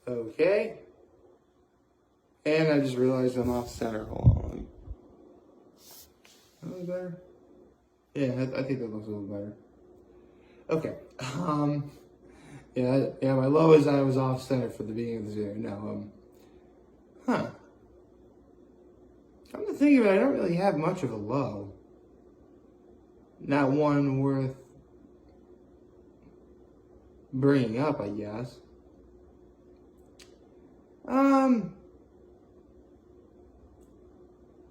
Okay. And I just realized I'm off center. Hold on. A little better? Yeah, I think that looks a little better. Okay. Yeah, my low is I was off center for the beginning of the video. No, huh. Come to think of it, I don't really have much of a low. Not one worth bringing up, I guess.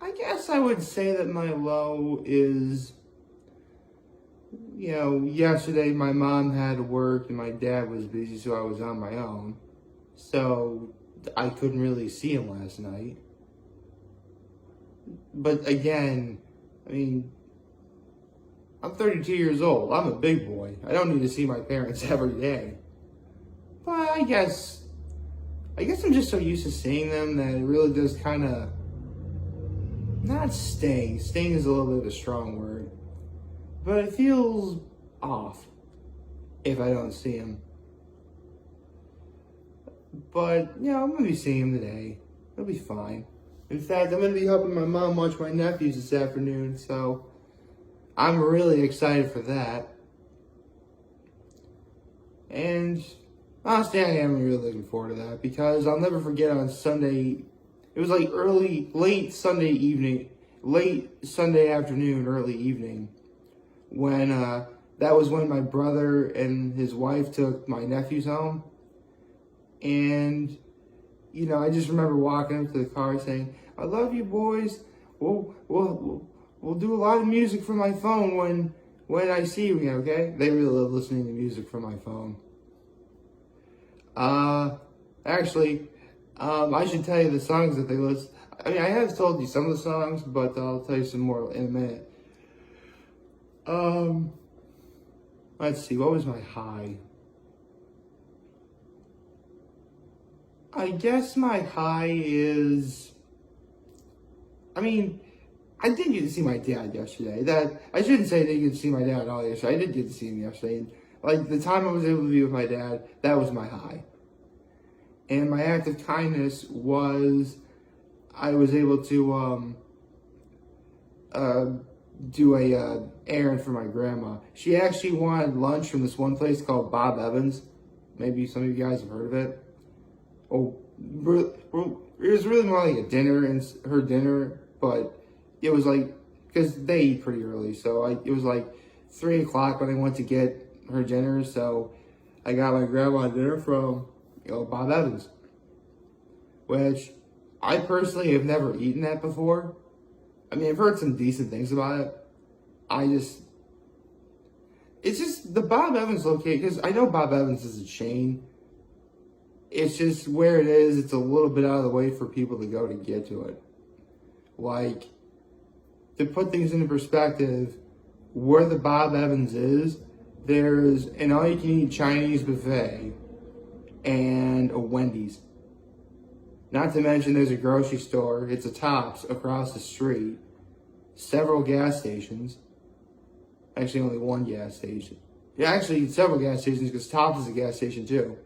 I guess I would say that my low is, yesterday my mom had to work and my dad was busy, so I was on my own. So I couldn't really see him last night. But again, I mean, I'm 32 years old. I'm a big boy. I don't need to see my parents every day. But I guess I'm just so used to seeing them that it really does kind of, not sting. Sting is a little bit of a strong word. But it feels off if I don't see him. But, I'm going to be seeing him today. It'll be fine. In fact, I'm going to be helping my mom watch my nephews this afternoon, so I'm really excited for that. And honestly, I am really looking forward to that because I'll never forget on Sunday, it was like late Sunday afternoon, early evening, when that was when my brother and his wife took my nephews home. And, I just remember walking up to the car saying, "I love you boys. We'll do a lot of music from my phone when I see you again, okay?" They really love listening to music from my phone. Actually, I should tell you the songs that they listen. I mean, I have told you some of the songs, but I'll tell you some more in a minute. Let's see, what was my high? I guess my high is, I did get to see my dad yesterday. That I shouldn't say I didn't get to see my dad at all yesterday. I did get to see him yesterday. And, like, the time I was able to be with my dad, that was my high. And my act of kindness was I was able to do a errand for my grandma. She actually wanted lunch from this one place called Bob Evans. Maybe some of you guys have heard of it. Oh, it was really more like a dinner, and her dinner, but it was like, because they eat pretty early, so it was like 3 o'clock when I went to get her dinner, so I got my grandma dinner from, Bob Evans, which I personally have never eaten at before. I've heard some decent things about it. It's just the Bob Evans location, because I know Bob Evans is a chain. It's just where it is, it's a little bit out of the way for people to go to get to it. Like, to put things into perspective, where the Bob Evans is, there's an all-you-can-eat Chinese buffet and a Wendy's. Not to mention there's a grocery store, it's a Tops across the street, several gas stations. Actually, only one gas station. Yeah, actually, several gas stations, because Tops is a gas station too.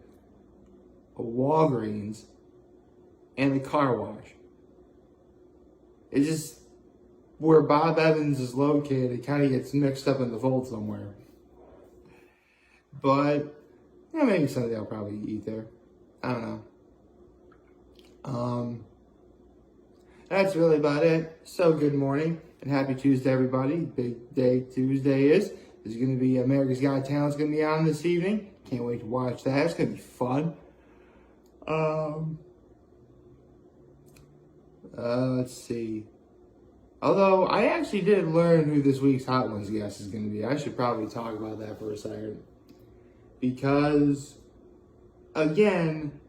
A Walgreens, and a car wash. It's just where Bob Evans is located, it kind of gets mixed up in the fold somewhere. But, maybe someday I'll probably eat there. I don't know. That's really about it. So, good morning, and happy Tuesday, everybody. Big day Tuesday is. There's going to be America's Got Talent's going to be on this evening. Can't wait to watch that. It's going to be fun. Let's see. Although, I actually did learn who this week's Hot Ones guest is going to be. I should probably talk about that for a second. Because, again,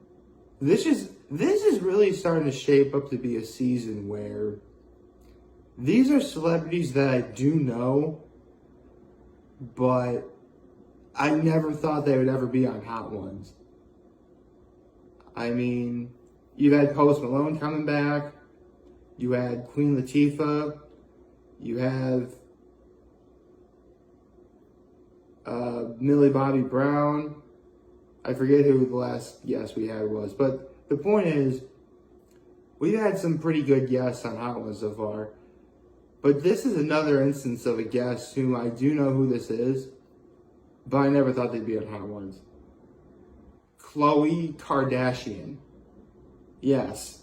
this is really starting to shape up to be a season where these are celebrities that I do know, but I never thought they would ever be on Hot Ones. You've had Post Malone coming back. You had Queen Latifah. You have Millie Bobby Brown. I forget who the last guest we had was, but the point is, we've had some pretty good guests on Hot Ones so far. But this is another instance of a guest whom I do know who this is, but I never thought they'd be on Hot Ones. Khloe Kardashian. Yes,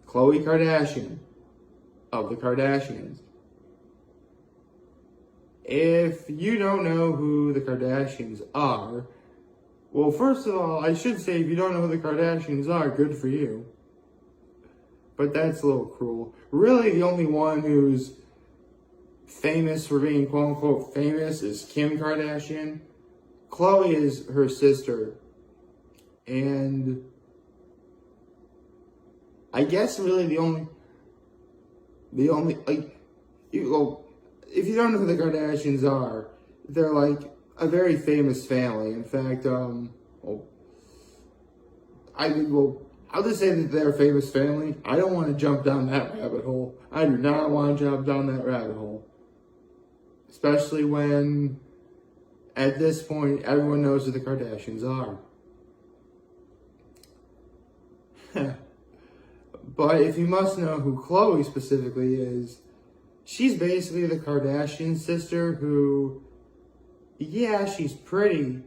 Khloe Kardashian of the Kardashians. If you don't know who the Kardashians are, well, first of all, I should say if you don't know who the Kardashians are, good for you. But that's a little cruel. Really, the only one who's famous for being quote-unquote famous is Kim Kardashian. Khloe is her sister. And I guess really the only like, if you don't know who the Kardashians are, they're like a very famous family. In fact, I'll just say that they're a famous family. I don't want to jump down that rabbit hole. I do not want to jump down that rabbit hole. Especially when, at this point, everyone knows who the Kardashians are. But if you must know who Khloe specifically is, she's basically the Kardashian sister who, yeah, she's pretty,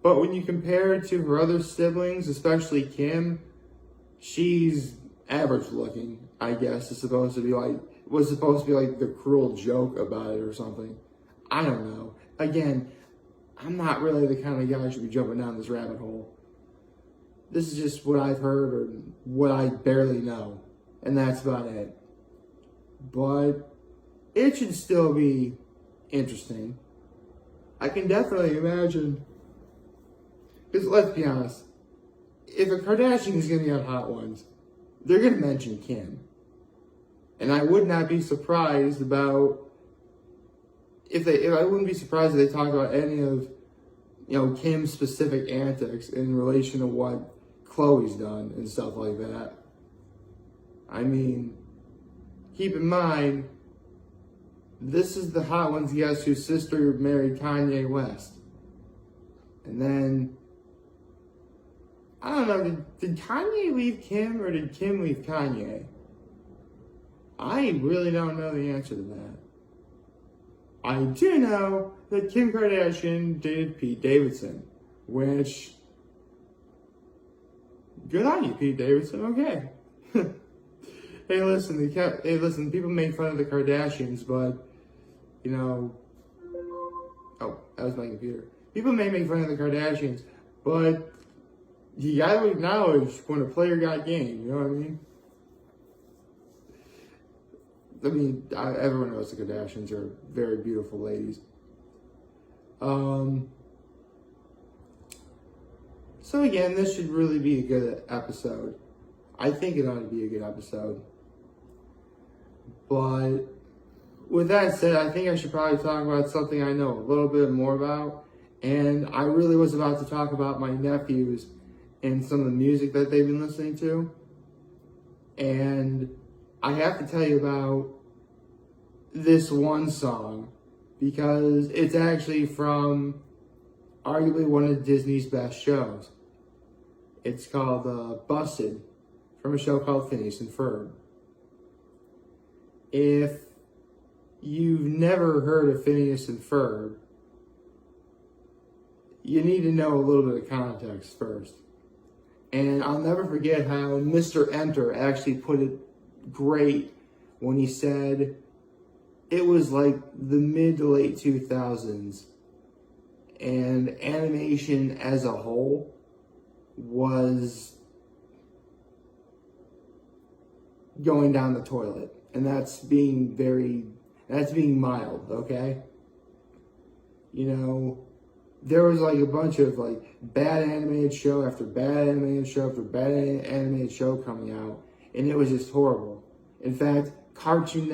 but when you compare her to her other siblings, especially Kim, she's average looking, I guess. Was supposed to be like the cruel joke about it or something. I don't know. Again, I'm not really the kind of guy who should be jumping down this rabbit hole. This is just what I've heard or what I barely know. And that's about it. But it should still be interesting. I can definitely imagine. Because let's be honest. If a Kardashian is going to be on Hot Ones, they're going to mention Kim. And I would not be surprised about I wouldn't be surprised if they talk about any of, Kim's specific antics in relation to what Khloe's done and stuff like that. I mean, keep in mind, this is the Hot Ones guest whose sister married Kanye West. And then, I don't know, did Kanye leave Kim or did Kim leave Kanye? I really don't know the answer to that. I do know that Kim Kardashian dated Pete Davidson, which, good on you, Pete Davidson, okay. Hey, listen, people make fun of the Kardashians, but, oh, that was my computer. People may make fun of the Kardashians, but you gotta acknowledge when a player got game, you know what I mean? Everyone knows the Kardashians are very beautiful ladies. So again, this should really be a good episode. I think it ought to be a good episode. But with that said, I think I should probably talk about something I know a little bit more about. And I really was about to talk about my nephews and some of the music that they've been listening to. And I have to tell you about this one song because it's actually from arguably one of Disney's best shows. It's called Busted, from a show called Phineas and Ferb. If you've never heard of Phineas and Ferb, you need to know a little bit of context first. And I'll never forget how Mr. Enter actually put it great when he said it was like the mid to late 2000s and animation as a whole was going down the toilet. And that's being mild, okay? There was like a bunch of like bad animated show after bad animated show after bad animated show coming out, and it was just horrible. In fact, the Cartoon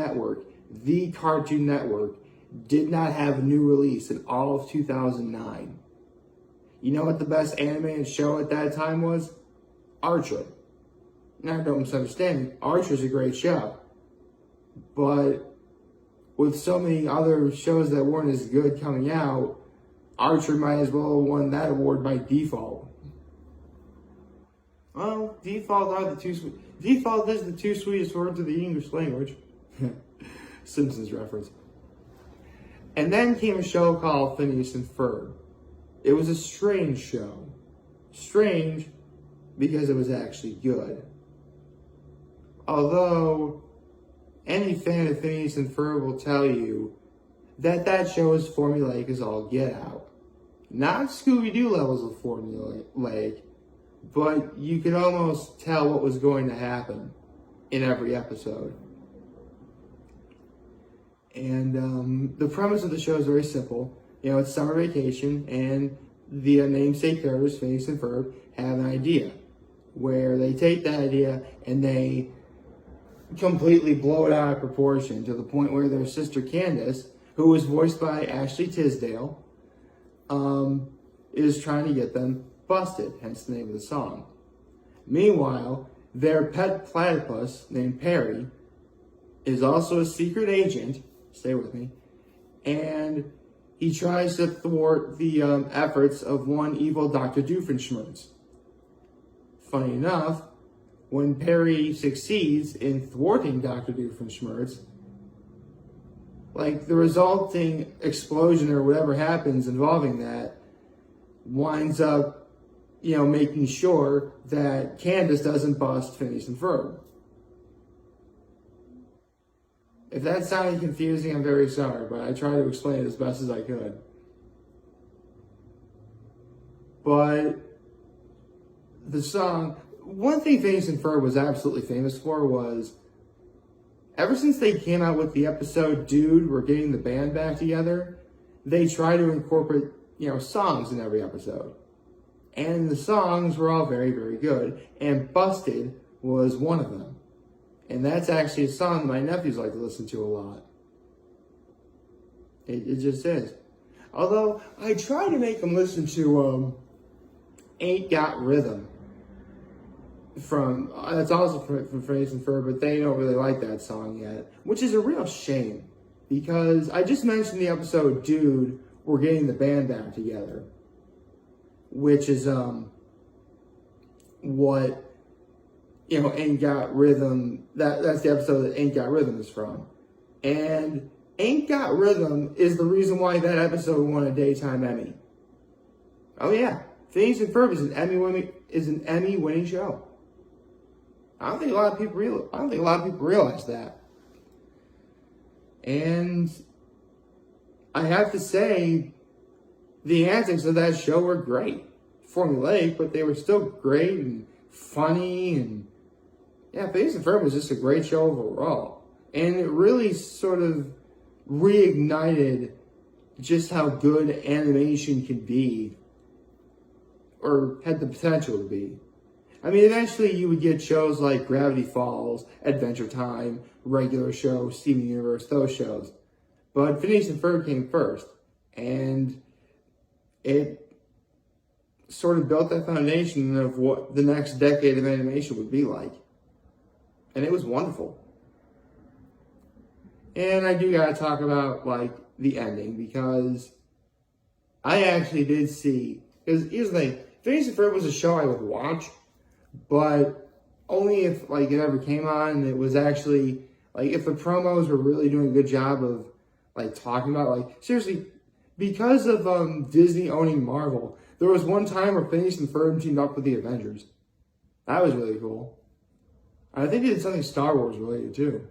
Network, did not have a new release in all of 2009. You know what the best animated show at that time was? Archer. Now, don't misunderstand me. Archer's a great show. But with so many other shows that weren't as good coming out, Archer might as well have won that award by default. Well, default is the two sweetest words of the English language. Simpsons reference. And then came a show called Phineas and Ferb. It was a strange show. Strange because it was actually good. Although any fan of Phineas and Ferb will tell you that that show is formulaic as all get out. Not Scooby-Doo levels of formulaic, but you could almost tell what was going to happen in every episode. And the premise of the show is very simple. You know, it's summer vacation, and the namesake characters, Phineas and Ferb, have an idea where they take that idea and they completely blow it out of proportion to the point where their sister Candace, who was voiced by Ashley Tisdale, is trying to get them busted, hence the name of the song. Meanwhile, their pet platypus named Perry is also a secret agent, stay with me, and he tries to thwart the efforts of one evil Dr. Doofenshmirtz. Funny enough, when Perry succeeds in thwarting Dr. Doofenshmirtz, like the resulting explosion or whatever happens involving that winds up, you know, making sure that Candace doesn't bust Phineas and Ferb. If that sounded confusing, I'm very sorry, but I tried to explain it as best as I could. But the song, one thing Phineas and Ferb was absolutely famous for was, ever since they came out with the episode Dude, We're Getting the Band Back Together, they try to incorporate, you know, songs in every episode. And the songs were all very, very good. And Busted was one of them. And that's actually a song my nephews like to listen to a lot. It just is. Although, I try to make them listen to Ain't Got Rhythm. That's also from Phineas and Ferb, but they don't really like that song yet. Which is a real shame. Because I just mentioned the episode Dude, We're Getting the Band Back Together. Which is what, you know, Ain't Got Rhythm, that's the episode that Ain't Got Rhythm is from. And Ain't Got Rhythm is the reason why that episode won a daytime Emmy. Oh yeah, Phineas and Ferb is an Emmy winning show. I don't think a lot of people realize that. And I have to say, the antics of that show were great. Formulaic, but they were still great and funny, and yeah, Phineas and Ferb was just a great show overall. And it really sort of reignited just how good animation can be, or had the potential to be. I mean, eventually you would get shows like Gravity Falls, Adventure Time, Regular Show, Steven Universe, those shows. But Phineas and Ferb came first, and it sort of built that foundation of what the next decade of animation would be like. And it was wonderful. And I do gotta talk about, like, the ending, because I actually did see, because here's the thing, Phineas and Ferb was a show I would watch, but only if, like, it ever came on and it was actually, like, if the promos were really doing a good job of, like, talking about, like, seriously, because of Disney owning Marvel, there was one time where Phineas and Ferb teamed up with the Avengers. That was really cool. I think they did something Star Wars related too.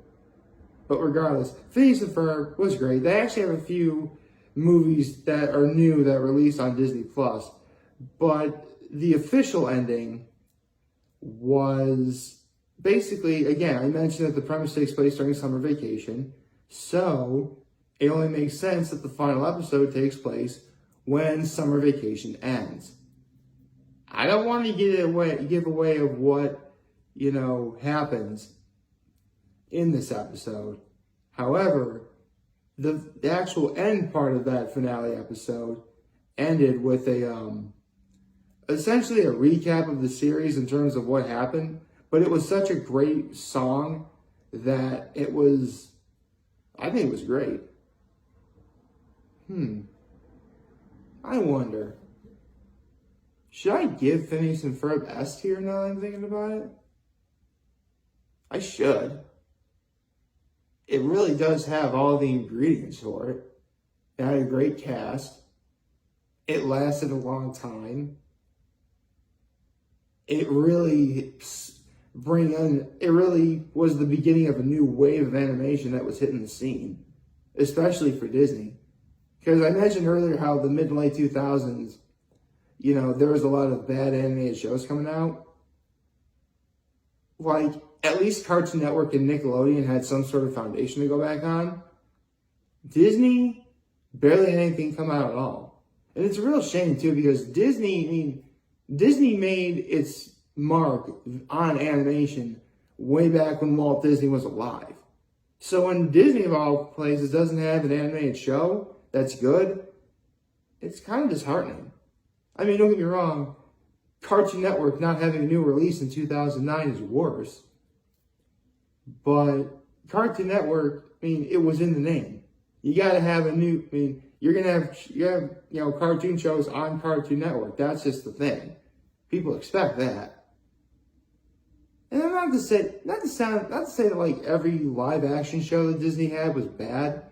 But regardless, Phineas and Ferb was great. They actually have a few movies that are new that released on Disney Plus. But the official ending was basically, again, I mentioned that the premise takes place during summer vacation. So it only makes sense that the final episode takes place when summer vacation ends. I don't want to give away of what, you know, happens in this episode. However, the actual end part of that finale episode ended with essentially a recap of the series in terms of what happened, but it was such a great song that I think it was great. I wonder, Should I give Phineas and Ferb S tier now that I'm thinking about it? I should. It really does have all the ingredients for it. It had a great cast. It lasted a long time. It really was the beginning of a new wave of animation that was hitting the scene, especially for Disney. Because I mentioned earlier how the mid and late 2000s, there was a lot of bad animated shows coming out. Like, at least Cartoon Network and Nickelodeon had some sort of foundation to go back on. Disney barely had anything come out at all. And it's a real shame, too, because Disney made its mark on animation way back when Walt Disney was alive. So when Disney, of all places, doesn't have an animated show that's good, it's kind of disheartening. I mean, don't get me wrong, Cartoon Network not having a new release in 2009 is worse. But Cartoon Network, it was in the name. You gotta have you're gonna have, cartoon shows on Cartoon Network. That's just the thing. People expect that. And I'm not to say that like every live action show that Disney had was bad.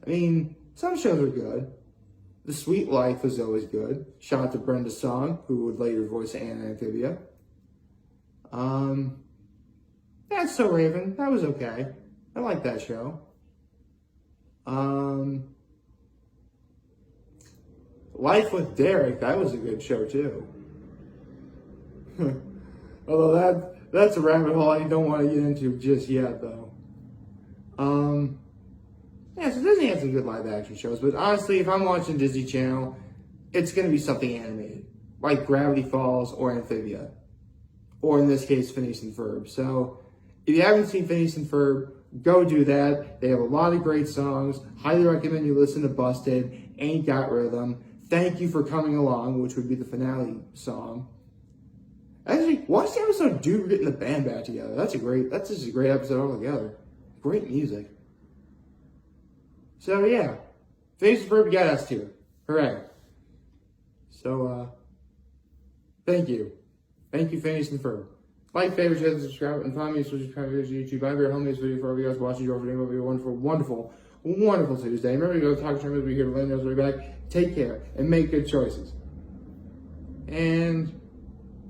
Some shows are good. The Sweet Life was always good. Shout out to Brenda Song, who would later voice Anna Amphibia. That's So Raven. That was okay. I like that show. Life with Derek. That was a good show too. Although that's a rabbit hole I don't want to get into just yet, though. So Disney has some good live action shows, but honestly, if I'm watching Disney Channel, it's going to be something animated, like Gravity Falls or Amphibia, or in this case, Phineas and Ferb. So if you haven't seen Phineas and Ferb, go do that. They have a lot of great songs. Highly recommend you listen to Busted, Ain't Got Rhythm, Thank You for Coming Along, which would be the finale song. Actually, watch the episode Dude, we're getting the band back together. That's just a great episode altogether. Great music. So yeah, Phineas and Ferb got us tier. Hooray. So, thank you. Thank you, Phineas and Ferb. Like, favorite, share, and subscribe, and find me on social media, YouTube. I'm your homie, video for all you guys watching. Your video will be a wonderful, wonderful, wonderful Tuesday. Remember to go talk to me. We'll be here to let us back. Take care and make good choices. And,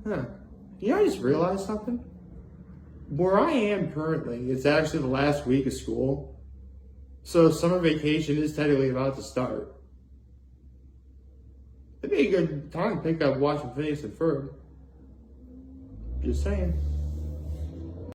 I just realized something. Where I am currently, it's actually the last week of school. So summer vacation is technically about to start. It'd be a good time to pick up watching Phineas and Ferb. Just saying.